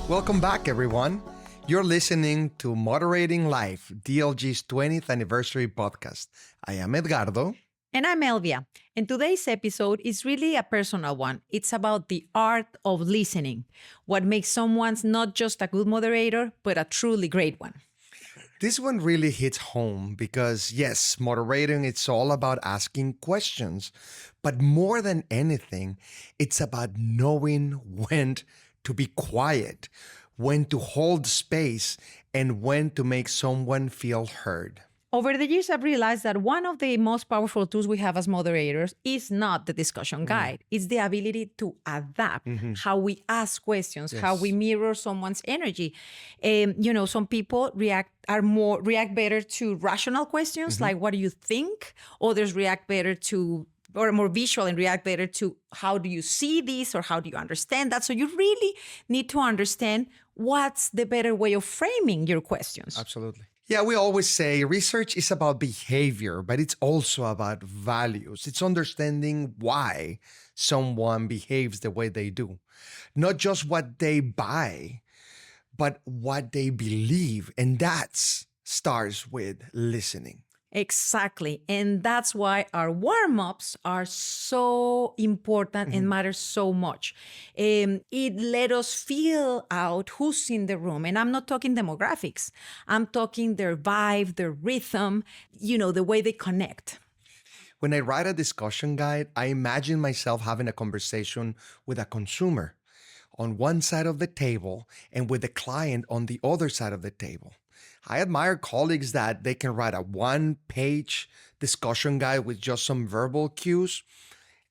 Welcome back, everyone. You're listening to Moderating Life, DLG's 20th anniversary podcast. I am Edgardo. And I'm Elvia. And today's episode is really a personal one. It's about the art of listening, what makes someone not just a good moderator, but a truly great one. This one really hits home because, yes, moderating, it's all about asking questions. But more than anything, it's about knowing when to be quiet, when to hold space, and when to make someone feel heard. Over the years, I've realized that one of the most powerful tools we have as moderators is not the discussion guide. It's the ability to adapt how we ask questions, how we mirror someone's energy. Some people react better to rational questions, like what do you think? Others react better to or more visual and react better to how do you see this or how do you understand that? So you really need to understand what's the better way of framing your questions. Absolutely. Yeah, we always say research is about behavior, but it's also about values. It's understanding why someone behaves the way they do. Not just what they buy, but what they believe. And that starts with listening. Exactly. And that's why our warm-ups are so important and matter so much. It let us feel out who's in the room. And I'm not talking demographics. I'm talking their vibe, their rhythm, the way they connect. When I write a discussion guide, I imagine myself having a conversation with a consumer on one side of the table and with the client on the other side of the table. I admire colleagues that they can write a one-page discussion guide with just some verbal cues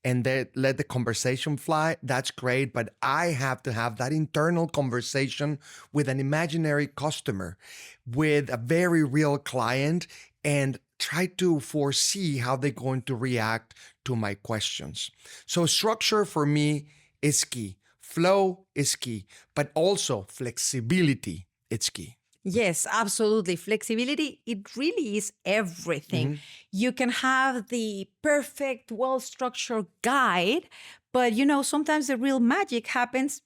and they let the conversation fly. That's great, but I have to have that internal conversation with an imaginary customer, with a very real client, and try to foresee how they're going to react to my questions. So structure for me is key. Flow is key, but also flexibility is key. Yes, absolutely. Flexibility, it really is everything. You can have the perfect, well-structured guide, but sometimes the real magic happens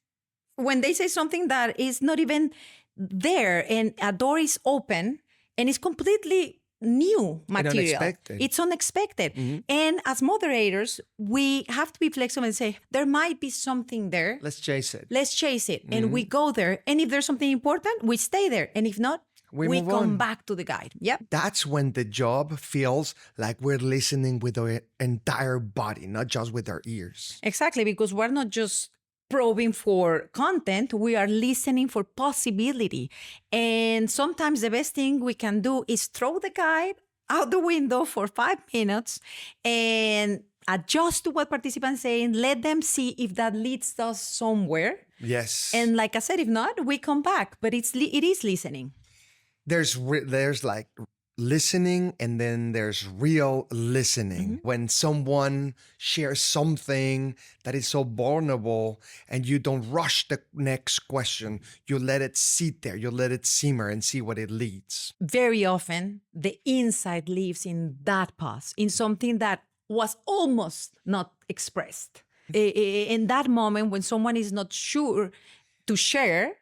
when they say something that is not even there and a door is open and it's completely new material. It's unexpected. And as moderators, we have to be flexible and say, there might be something there. Let's chase it. And we go there. And if there's something important, we stay there. And if not, we come back to the guide. Yep. That's when the job feels like we're listening with our entire body, not just with our ears. Exactly, because we're not just probing for content, we are listening for possibility. And sometimes the best thing we can do is throw the guide out the window for 5 minutes and adjust to what participants saying, let them see if that leads us somewhere. Yes. And like I said, if not, we come back, but it is listening. There's like listening and then there's real listening. When someone shares something that is so vulnerable and you don't rush the next question, you let it sit there, you let it simmer and see what it leads. Very often, the insight lives in that pause, in something that was almost not expressed. In that moment when someone is not sure to share,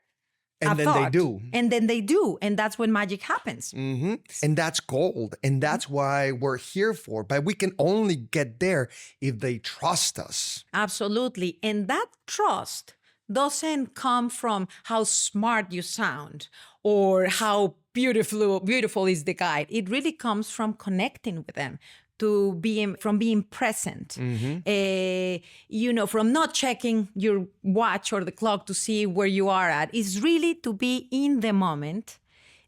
and then they do. And then they do. And that's when magic happens. And that's gold. And that's why we're here for. But we can only get there if they trust us. Absolutely. And that trust doesn't come from how smart you sound or how beautiful is the guide. It really comes from connecting with them, from being present, from not checking your watch or the clock to see where you are at. It's really to be in the moment,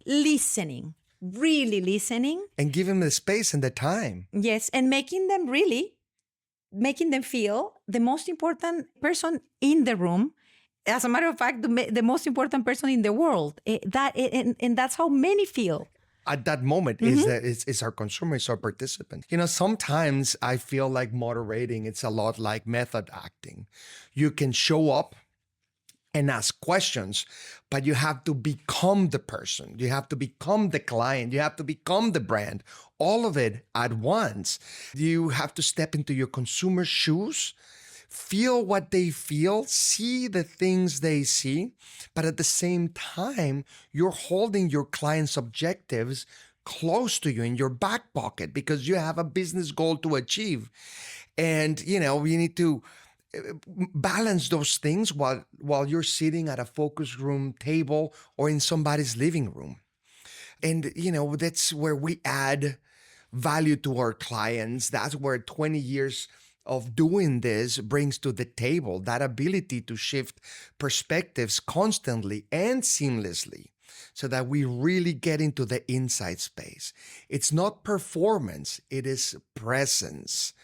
listening, really listening. And give them the space and the time. Yes, and making them feel the most important person in the room. As a matter of fact, the most important person in the world. And that's how many feel. At that moment is our consumer, is our participant. Sometimes I feel like moderating, it's a lot like method acting. You can show up and ask questions, but you have to become the person. You have to become the client. You have to become the brand. All of it at once. You have to step into your consumer's shoes, feel what they feel, see the things they see, but at the same time, you're holding your client's objectives close to you in your back pocket because you have a business goal to achieve. And, you need to balance those things while you're sitting at a focus room table or in somebody's living room. And, that's where we add value to our clients. That's where 20 years of doing this brings to the table that ability to shift perspectives constantly and seamlessly so that we really get into the inside space. It's not performance, it is presence.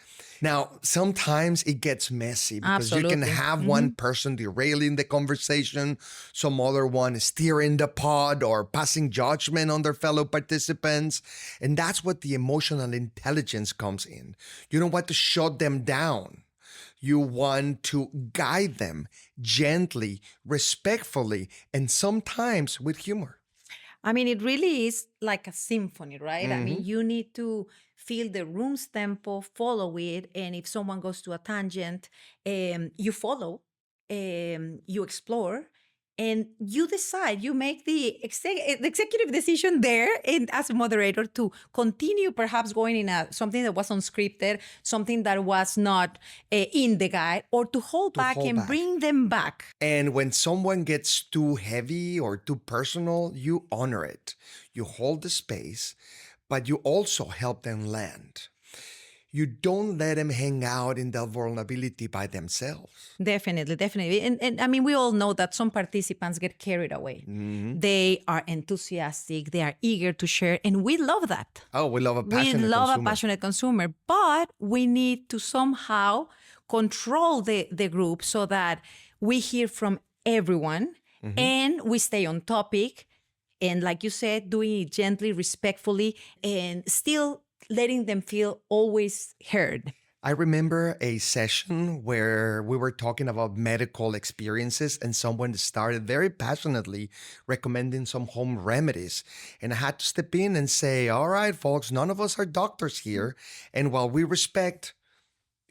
Now, sometimes it gets messy because you can Absolutely. have one person derailing the conversation, some other one steering the pod or passing judgment on their fellow participants. And that's what the emotional intelligence comes in. You don't want to shut them down. You want to guide them gently, respectfully, and sometimes with humor. I mean, it really is like a symphony, right? I mean, you need to feel the room's tempo, follow it. And if someone goes to a tangent, you follow, you explore, and you decide, you make the executive decision there and as a moderator to continue perhaps going in something that was unscripted, something that was not in the guide, or to hold back hold and back. bring them back. And when someone gets too heavy or too personal, you honor it. You hold the space, but you also help them land. You don't let them hang out in their vulnerability by themselves. Definitely, definitely. And I mean, we all know that some participants get carried away. They are enthusiastic, they are eager to share, and we love that. Oh, we love a We passionate love consumer. a passionate consumer, but we need to somehow control the group so that we hear from everyone and we stay on topic. And like you said, doing it gently, respectfully, and still letting them feel always heard. I remember a session where we were talking about medical experiences and someone started very passionately recommending some home remedies. And I had to step in and say, all right, folks, none of us are doctors here. And while we respect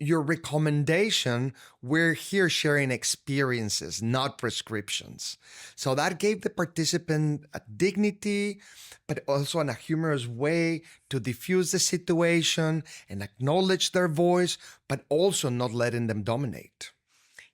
your recommendation, we're here sharing experiences, not prescriptions. So that gave the participant a dignity, but also in a humorous way to diffuse the situation and acknowledge their voice, but also not letting them dominate.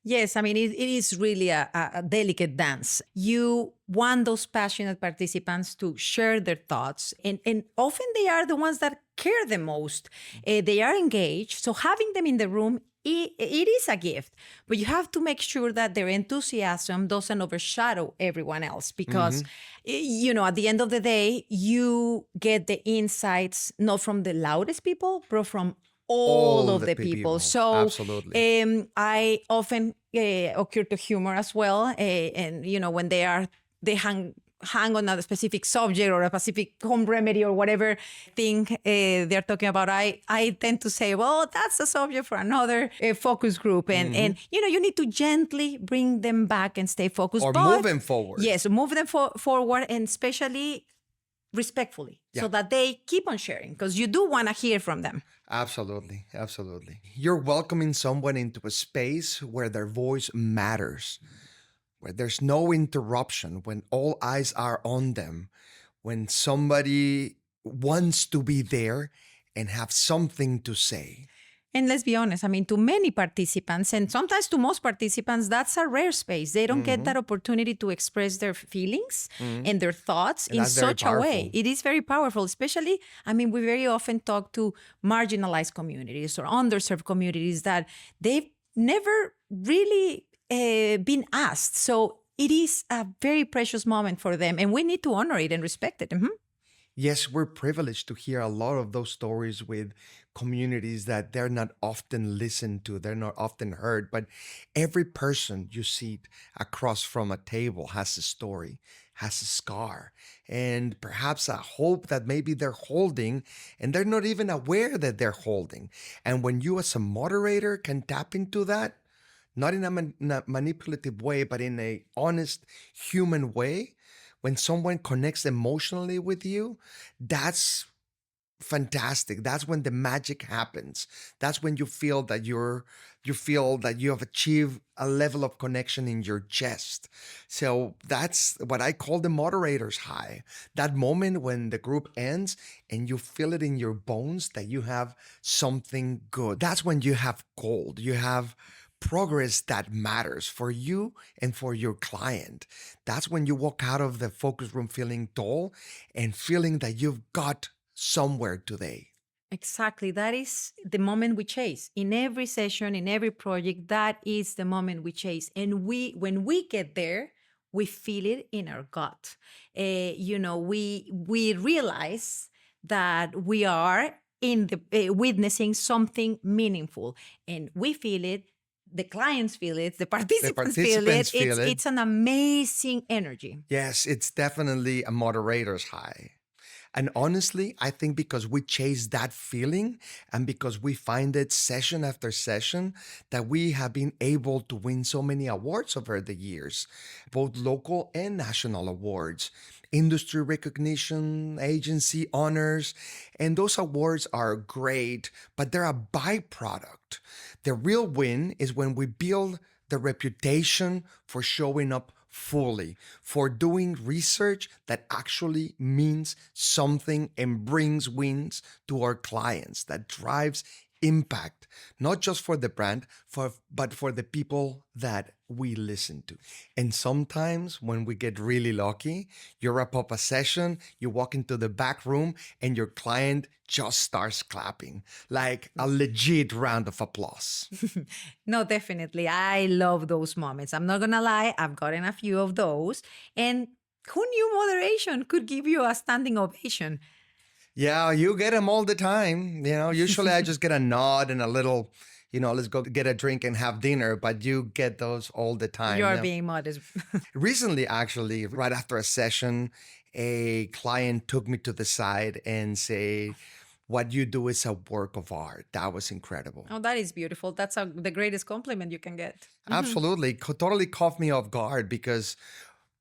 Yes, I mean, it is really a delicate dance. You want those passionate participants to share their thoughts, and often they are the ones that care the most. They are engaged. So having them in the room, it is a gift, but you have to make sure that their enthusiasm doesn't overshadow everyone else because, at the end of the day, you get the insights not from the loudest people, but from all of the people. So Absolutely. I often occur to humor as well. And, when they hang on a specific subject or a specific home remedy or whatever thing they're talking about, I tend to say, well, that's a subject for another focus group. And you need to gently bring them back and stay focused. Or move them forward. Yes, move them forward, and especially respectfully so that they keep on sharing because you do want to hear from them. Absolutely. Absolutely. You're welcoming someone into a space where their voice matters, where there's no interruption, when all eyes are on them, when somebody wants to be there and have something to say. And let's be honest, I mean, to many participants, and sometimes to most participants, that's a rare space. They don't get that opportunity to express their feelings and their thoughts in such a way. It is very powerful, especially, I mean, we very often talk to marginalized communities or underserved communities that they've never really been asked. So it is a very precious moment for them, and we need to honor it and respect it. Yes, we're privileged to hear a lot of those stories with communities that they're not often listened to, they're not often heard, but every person you see across from a table has a story, has a scar, and perhaps a hope that maybe they're holding and they're not even aware that they're holding. And when you as a moderator can tap into that, not in a manipulative way, but in a honest human way, when someone connects emotionally with you, that's fantastic. That's when the magic happens. That's when you feel that you have achieved a level of connection in your chest. So that's what I call the moderator's high. That moment when the group ends and you feel it in your bones that you have something good. That's when you have gold. You have progress that matters for you and for your client. That's when you walk out of the focus room feeling dull and feeling that you've got somewhere today. Exactly. That is the moment we chase. In every session, in every project, that is the moment we chase. And when we get there, we feel it in our gut. We realize that we are in the witnessing something meaningful, and we feel it. The clients feel it. The The participants feel it. participants feel it. It's an amazing energy. Yes, it's definitely a moderator's high. And honestly, I think because we chase that feeling and because we find it session after session, that we have been able to win so many awards over the years, both local and national awards, industry recognition, agency honors. And those awards are great, but they're a byproduct. The real win is when we build the reputation for showing up fully, for doing research that actually means something and brings wins to our clients, that drives impact, not just for the brand, but for the people that we listen to. And sometimes when we get really lucky, you wrap up a session, you walk into the back room, and your client just starts clapping, like a legit round of applause. No, definitely. I love those moments. I'm not going to lie, I've gotten a few of those. And who knew moderation could give you a standing ovation? Yeah, you get them all the time. Usually I just get a nod and a little, let's go get a drink and have dinner, but you get those all the time. You're Yeah. being modest. Recently, actually, right after a session, a client took me to the side and say, what you do is a work of art. That was incredible. Oh, that is beautiful. That's the greatest compliment you can get. Absolutely. Totally caught me off guard because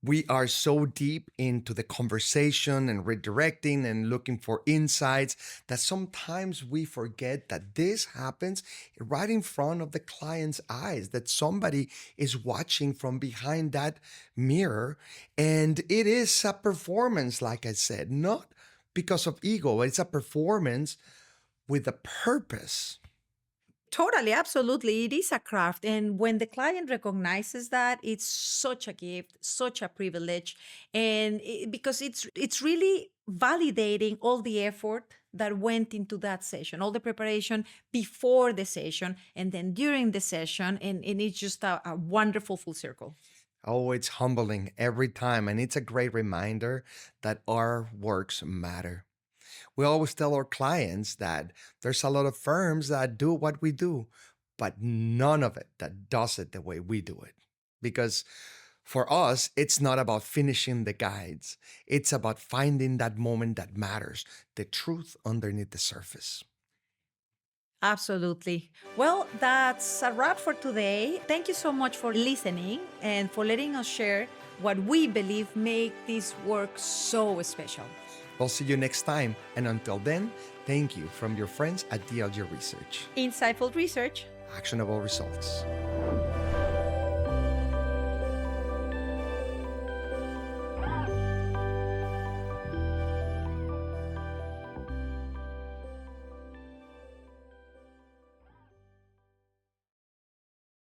we are so deep into the conversation and redirecting and looking for insights that sometimes we forget that this happens right in front of the client's eyes, that somebody is watching from behind that mirror. And it is a performance, like I said, not because of ego, it's a performance with a purpose. Totally, absolutely. It is a craft. And when the client recognizes that, it's such a gift, such a privilege. And because it's really validating all the effort that went into that session, all the preparation before the session and then during the session. And it's just a wonderful full circle. Oh, it's humbling every time. And it's a great reminder that our works matter. We always tell our clients that there's a lot of firms that do what we do, but none of it that does it the way we do it. Because for us, it's not about finishing the guides, it's about finding that moment that matters, the truth underneath the surface. Absolutely. Well, that's a wrap for today. Thank you so much for listening and for letting us share what we believe make this work so special. We'll see you next time. And until then, thank you from your friends at DLG Research. Insightful research. Actionable results.